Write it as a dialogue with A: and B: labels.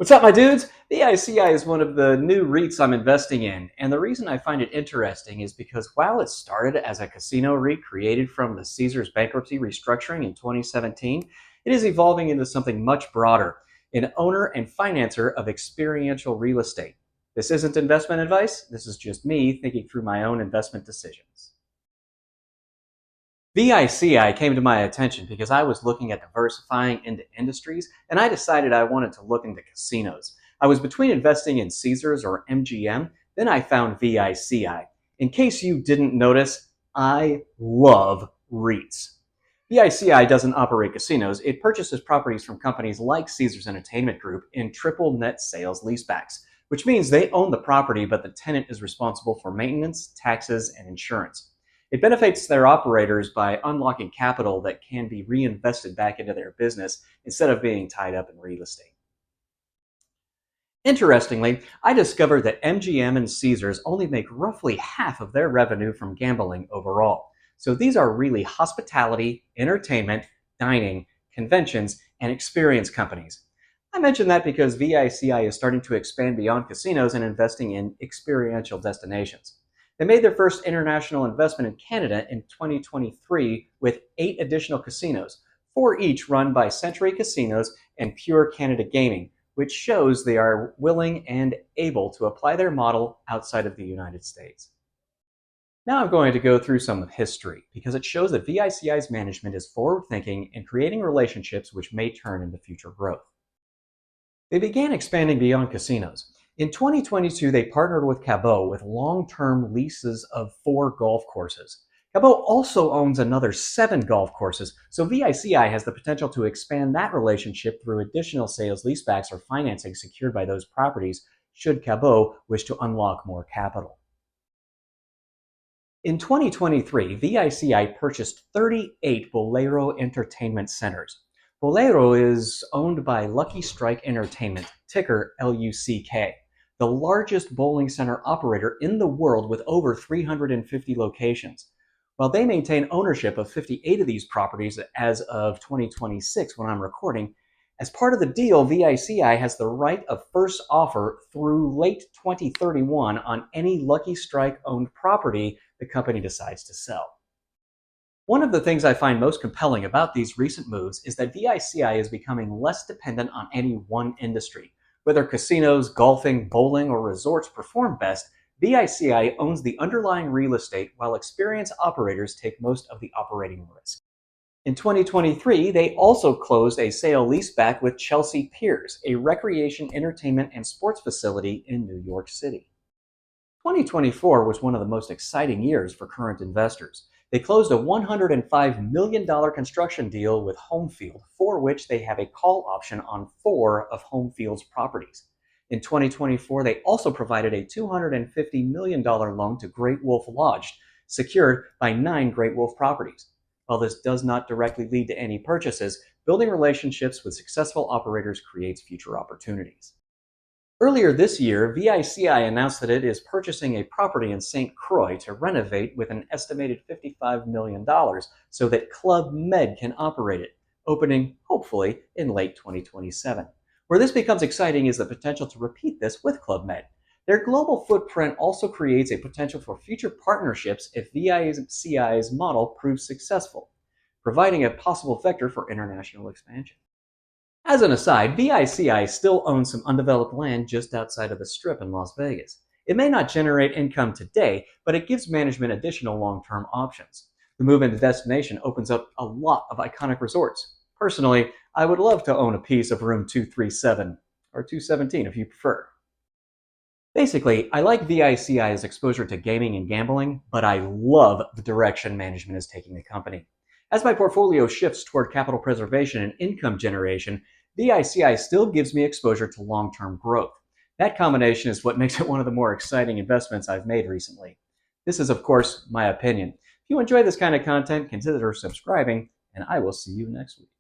A: What's up, my dudes? VICI is one of the new REITs I'm investing in, and the reason I find it interesting is because while it started as a casino REIT created from the Caesars bankruptcy restructuring in 2017, it is evolving into something much broader, an owner and financer of experiential real estate. This isn't investment advice, this is just me thinking through my own investment decisions. VICI came to my attention because I was looking at diversifying into industries, and I decided I wanted to look into casinos. I was between investing in Caesars or MGM, then I found VICI. In case you didn't notice, I love REITs. VICI doesn't operate casinos, it purchases properties from companies like Caesars Entertainment Group in triple net sales leasebacks, which means they own the property but the tenant is responsible for maintenance, taxes, and insurance. It benefits their operators by unlocking capital that can be reinvested back into their business instead of being tied up in real estate. Interestingly, I discovered that MGM and Caesars only make roughly half of their revenue from gambling overall. So these are really hospitality, entertainment, dining, conventions, and experience companies. I mention that because VICI is starting to expand beyond casinos and investing in experiential destinations. They made their first international investment in Canada in 2023 with 8 additional casinos, 4 each run by Century Casinos and Pure Canada Gaming, which shows they are willing and able to apply their model outside of the United States. Now I'm going to go through some history because it shows that VICI's management is forward-thinking and creating relationships which may turn into future growth. They began expanding beyond casinos. In 2022, they partnered with Cabot with long-term leases of 4 golf courses. Cabot also owns another 7 golf courses, so VICI has the potential to expand that relationship through additional sales leasebacks or financing secured by those properties should Cabot wish to unlock more capital. In 2023, VICI purchased 38 Bolero Entertainment Centers. Bolero is owned by Lucky Strike Entertainment, ticker LUCK, the largest bowling center operator in the world with over 350 locations. While they maintain ownership of 58 of these properties as of 2026 when I'm recording, as part of the deal, VICI has the right of first offer through late 2031 on any Lucky Strike owned property the company decides to sell. One of the things I find most compelling about these recent moves is that VICI is becoming less dependent on any one industry. Whether casinos, golfing, bowling, or resorts perform best, VICI owns the underlying real estate while experienced operators take most of the operating risk. In 2023, they also closed a sale leaseback with Chelsea Piers, a recreation, entertainment, and sports facility in New York City. 2024 was one of the most exciting years for current investors. They closed a $105 million construction deal with Homefield, for which they have a call option on 4 of Homefield's properties. In 2024, they also provided a $250 million loan to Great Wolf Lodge, secured by 9 Great Wolf properties. While this does not directly lead to any purchases, building relationships with successful operators creates future opportunities. Earlier this year, VICI announced that it is purchasing a property in St. Croix to renovate with an estimated $55 million so that Club Med can operate it, opening hopefully in late 2027. Where this becomes exciting is the potential to repeat this with Club Med. Their global footprint also creates a potential for future partnerships if VICI's model proves successful, providing a possible vector for international expansion. As an aside, VICI still owns some undeveloped land just outside of the Strip in Las Vegas. It may not generate income today, but it gives management additional long-term options. The move into destination opens up a lot of iconic resorts. Personally, I would love to own a piece of room 237, or 217 if you prefer. Basically, I like VICI's exposure to gaming and gambling, but I love the direction management is taking the company. As my portfolio shifts toward capital preservation and income generation, VICI still gives me exposure to long-term growth. That combination is what makes it one of the more exciting investments I've made recently. This is, of course, my opinion. If you enjoy this kind of content, consider subscribing, and I will see you next week.